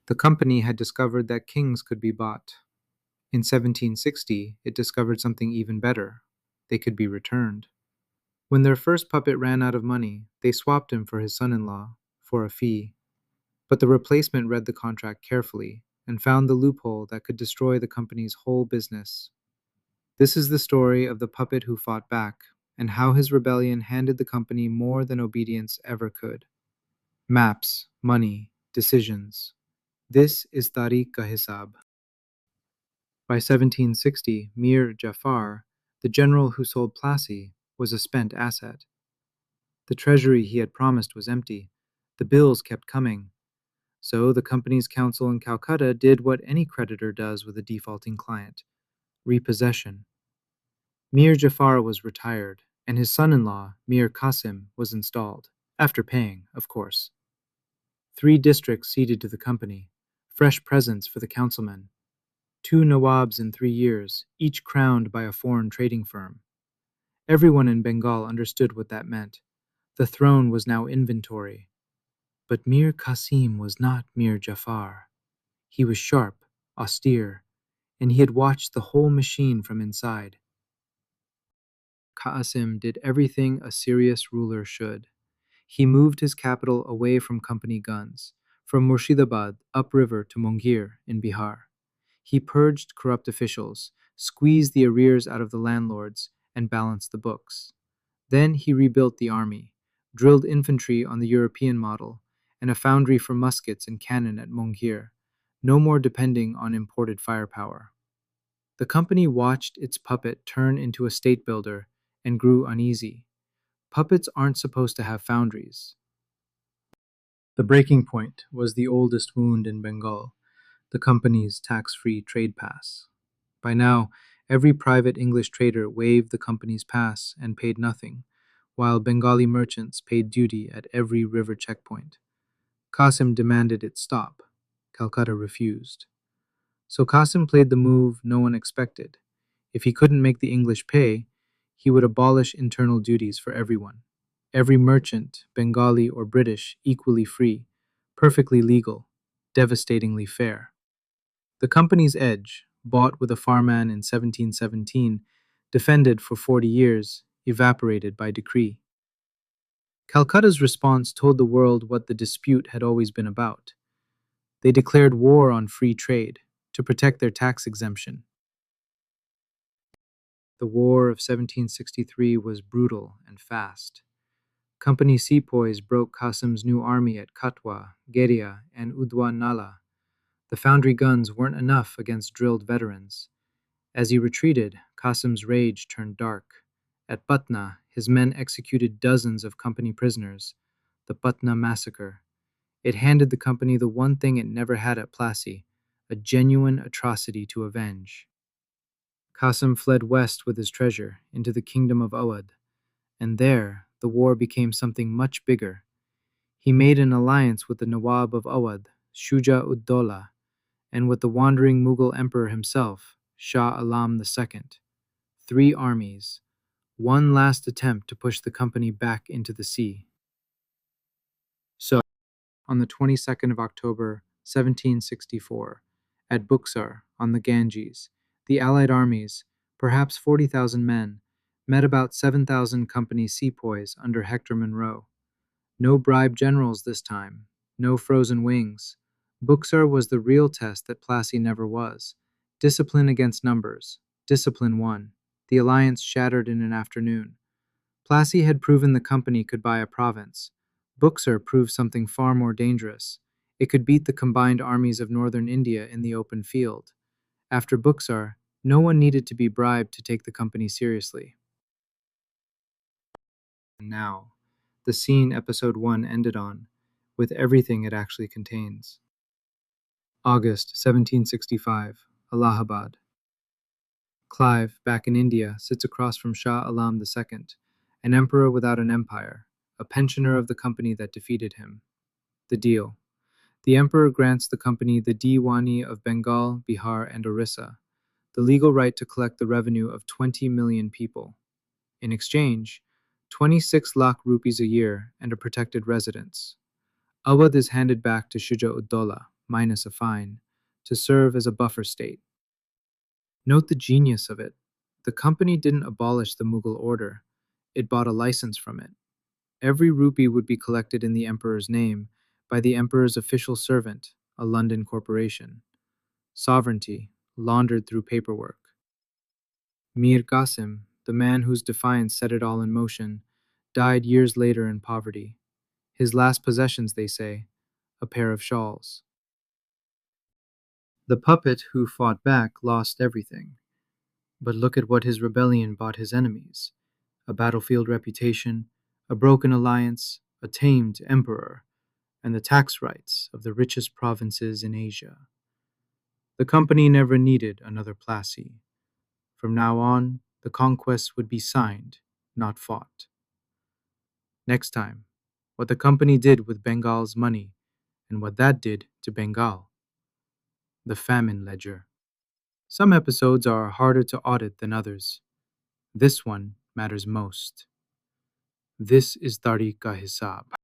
The company had discovered that kings could be bought. In 1760, it discovered something even better. They could be returned. When their first puppet ran out of money, they swapped him for his son-in-law, for a fee. But the replacement read the contract carefully and found the loophole that could destroy the company's whole business. This is the story of the puppet who fought back, and how his rebellion handed the company more than obedience ever could. Maps, money, decisions. This is Tareekh ka Hisaab. By 1760, Mir Jafar, the general who sold Plassey, was a spent asset. The treasury he had promised was empty. The bills kept coming. So the company's counsel in Calcutta did what any creditor does with a defaulting client: repossession. Mir Jafar was retired, and his son-in-law, Mir Qasim, was installed, after paying, of course. 3 districts ceded to the company, fresh presents for the councilmen, 2 nawabs in 3 years, each crowned by a foreign trading firm. Everyone in Bengal understood what that meant. The throne was now inventory. But Mir Qasim was not Mir Jafar. He was sharp, austere, and he had watched the whole machine from inside. Qasim did everything a serious ruler should. He moved his capital away from company guns, from Murshidabad upriver to Monghyr in Bihar. He purged corrupt officials, squeezed the arrears out of the landlords, and balanced the books. Then he rebuilt the army, drilled infantry on the European model, and a foundry for muskets and cannon at Monghyr, no more depending on imported firepower. The company watched its puppet turn into a state builder and grew uneasy. Puppets aren't supposed to have foundries. The breaking point was the oldest wound in Bengal, the company's tax-free trade pass. By now, every private English trader waived the company's pass and paid nothing, while Bengali merchants paid duty at every river checkpoint. Qasim demanded it stop. Calcutta refused. So Qasim played the move no one expected. If he couldn't make the English pay, he would abolish internal duties for everyone. Every merchant, Bengali or British, equally free, perfectly legal, devastatingly fair. The company's edge, bought with a farman in 1717, defended for 40 years, evaporated by decree. Calcutta's response told the world what the dispute had always been about. They declared war on free trade to protect their tax exemption. The War of 1763 was brutal and fast. Company sepoys broke Qasim's new army at Katwa, Geria, and Udwa Nala. The foundry guns weren't enough against drilled veterans. As he retreated, Qasim's rage turned dark. At Patna, his men executed dozens of company prisoners, the Patna Massacre. It handed the company the one thing it never had at Plassey, a genuine atrocity to avenge. Qasim fled west with his treasure into the kingdom of Awadh, and there the war became something much bigger. He made an alliance with the Nawab of Awadh, Shuja-ud-Dawla, and with the wandering Mughal emperor himself, Shah Alam II. 3 armies, one last attempt to push the company back into the sea. So, on the 22nd of October, 1764, at Buxar on the Ganges, the Allied armies, perhaps 40,000 men, met about 7,000 company sepoys under Hector Munro. No bribed generals this time, no frozen wings. Buxar was the real test that Plassey never was. Discipline against numbers. Discipline won. The alliance shattered in an afternoon. Plassey had proven the company could buy a province. Buxar proved something far more dangerous. It could beat the combined armies of northern India in the open field. After Buxar, no one needed to be bribed to take the company seriously. And now, the scene episode 1 ended on, with everything it actually contains. August 1765, Allahabad. Clive, back in India, sits across from Shah Alam II, an emperor without an empire, a pensioner of the company that defeated him. The deal. The emperor grants the company the Diwani of Bengal, Bihar, and Orissa, the legal right to collect the revenue of 20 million people. In exchange, 26 lakh rupees a year and a protected residence. Awadh is handed back to Shuja-ud-Dawla, minus a fine, to serve as a buffer state. Note the genius of it. The company didn't abolish the Mughal order, it bought a license from it. Every rupee would be collected in the emperor's name by the emperor's official servant, a London corporation. Sovereignty, laundered through paperwork. Mir Qasim, the man whose defiance set it all in motion, died years later in poverty. His last possessions, they say, a pair of shawls. The puppet who fought back lost everything. But look at what his rebellion bought his enemies: a battlefield reputation, a broken alliance, a tamed emperor, and the tax rights of the richest provinces in Asia. The company never needed another Plassey. From now on, the conquests would be signed, not fought. Next time, what the company did with Bengal's money and what that did to Bengal. The famine ledger. Some episodes are harder to audit than others. This one matters most. This is Tareekh Hisaab.